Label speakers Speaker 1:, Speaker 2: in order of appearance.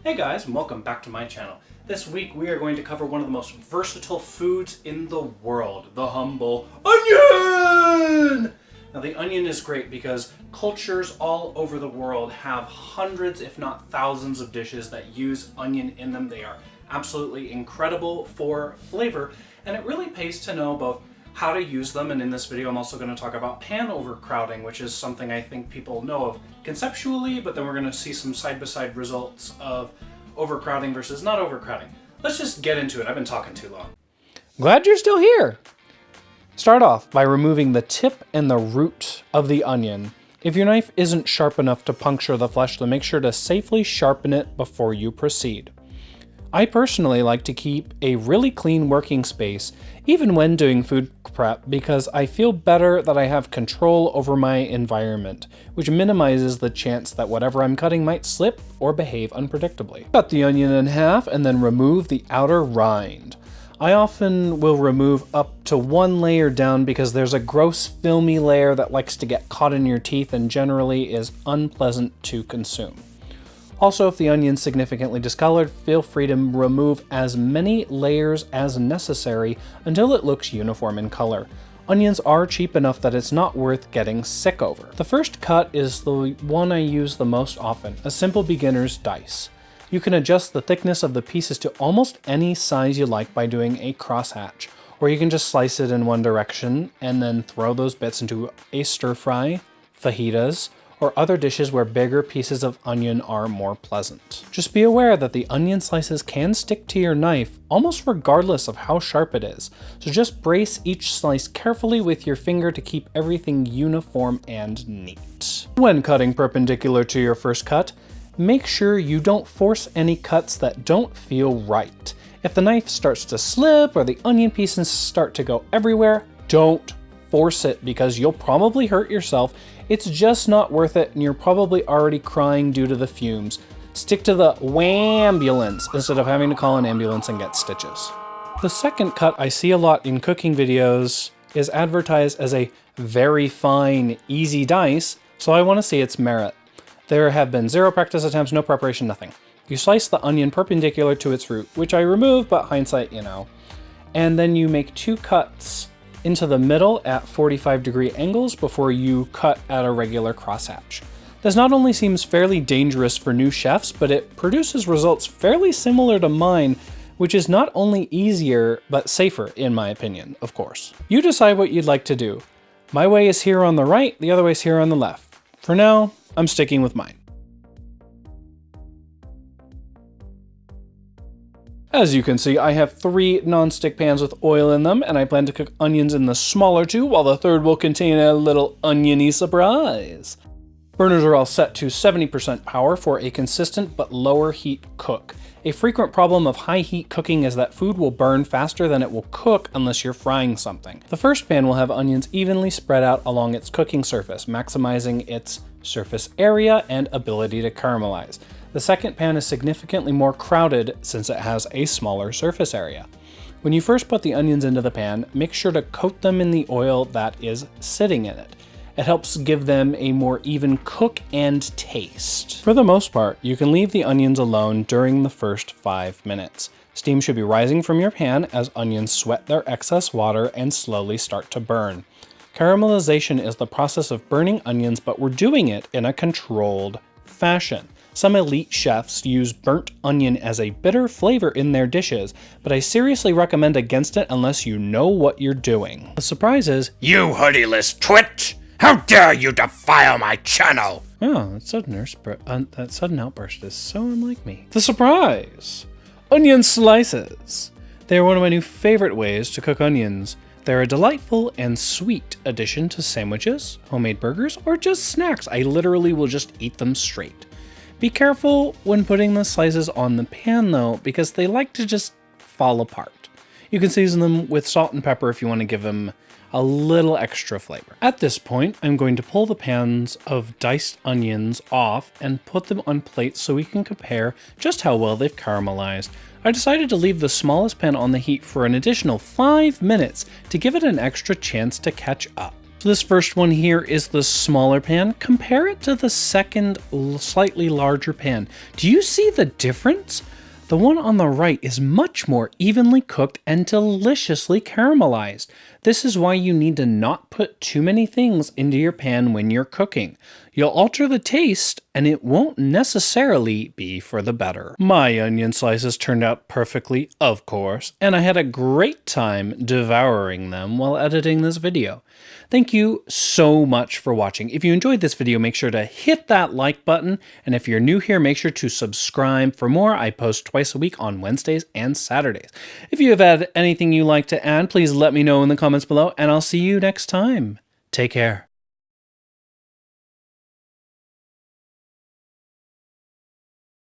Speaker 1: Hey guys, and welcome back to my channel. This week we are going to cover one of the most versatile foods in the world, the humble onion! Now the onion is great because cultures all over the world have hundreds if not thousands of dishes that use onion in them. They are absolutely incredible for flavor, and it really pays to know both how to use them, and in this video I'm also going to talk about pan overcrowding, which is something I think people know of conceptually, but then we're going to see some side-by-side results of overcrowding versus not overcrowding. Let's just get into it. I've been talking too long.
Speaker 2: Glad you're still here! Start off by removing the tip and the root of the onion. If your knife isn't sharp enough to puncture the flesh, then make sure to safely sharpen it before you proceed. I personally like to keep a really clean working space, even when doing food prep, because I feel better that I have control over my environment, which minimizes the chance that whatever I'm cutting might slip or behave unpredictably. Cut the onion in half and then remove the outer rind. I often will remove up to one layer down because there's a gross filmy layer that likes to get caught in your teeth and generally is unpleasant to consume. Also, if the onion's significantly discolored, feel free to remove as many layers as necessary until it looks uniform in color. Onions are cheap enough that it's not worth getting sick over. The first cut is the one I use the most often, a simple beginner's dice. You can adjust the thickness of the pieces to almost any size you like by doing a crosshatch, or you can just slice it in one direction and then throw those bits into a stir fry, fajitas, or other dishes where bigger pieces of onion are more pleasant. Just be aware that the onion slices can stick to your knife almost regardless of how sharp it is, so just brace each slice carefully with your finger to keep everything uniform and neat. When cutting perpendicular to your first cut, make sure you don't force any cuts that don't feel right. If the knife starts to slip or the onion pieces start to go everywhere, don't force it because you'll probably hurt yourself. It's just not worth it, and you're probably already crying due to the fumes. Stick to the wambulance instead of having to call an ambulance and get stitches. The second cut I see a lot in cooking videos is advertised as a very fine, easy dice, so I want to see its merit. There have been 0 practice attempts, no preparation, nothing. You slice the onion perpendicular to its root, which I remove, but hindsight, you know. And then you make 2 cuts into the middle at 45-degree angles before you cut at a regular crosshatch. This not only seems fairly dangerous for new chefs, but it produces results fairly similar to mine, which is not only easier, but safer in my opinion, of course. You decide what you'd like to do. My way is here on the right, the other way is here on the left. For now, I'm sticking with mine. As you can see, I have 3 non-stick pans with oil in them, and I plan to cook onions in the smaller 2, while the third will contain a little oniony surprise. Burners are all set to 70% power for a consistent but lower heat cook. A frequent problem of high heat cooking is that food will burn faster than it will cook unless you're frying something. The first pan will have onions evenly spread out along its cooking surface, maximizing its surface area and ability to caramelize. The second pan is significantly more crowded since it has a smaller surface area. When you first put the onions into the pan, make sure to coat them in the oil that is sitting in it. It helps give them a more even cook and taste. For the most part, you can leave the onions alone during the first 5 minutes. Steam should be rising from your pan as onions sweat their excess water and slowly start to burn. Caramelization is the process of burning onions, but we're doing it in a controlled fashion. Some elite chefs use burnt onion as a bitter flavor in their dishes, but I seriously recommend against it unless you know what you're doing. The surprise is,
Speaker 3: You hoodie-less twit! How dare you defile my channel!
Speaker 2: oh, that sudden outburst is so unlike me. The surprise! Onion slices! They are one of my new favorite ways to cook onions. They're a delightful and sweet addition to sandwiches, homemade burgers, or just snacks. I literally will just eat them straight. Be careful when putting the slices on the pan though, because they like to just fall apart. You can season them with salt and pepper if you want to give them a little extra flavor. At this point, I'm going to pull the pans of diced onions off and put them on plates so we can compare just how well they've caramelized. I decided to leave the smallest pan on the heat for an additional 5 minutes to give it an extra chance to catch up. So this first one here is the smaller pan. Compare it to the second, slightly larger pan. Do you see the difference? The one on the right is much more evenly cooked and deliciously caramelized. This is why you need to not put too many things into your pan when you're cooking. You'll alter the taste, and it won't necessarily be for the better. My onion slices turned out perfectly, of course, and I had a great time devouring them while editing this video. Thank you so much for watching. If you enjoyed this video, make sure to hit that like button, and if you're new here, make sure to subscribe for more. I post twice a week on Wednesdays and Saturdays. If you have had anything you'd like to add, please let me know in the comments below, and I'll see you next time. Take care.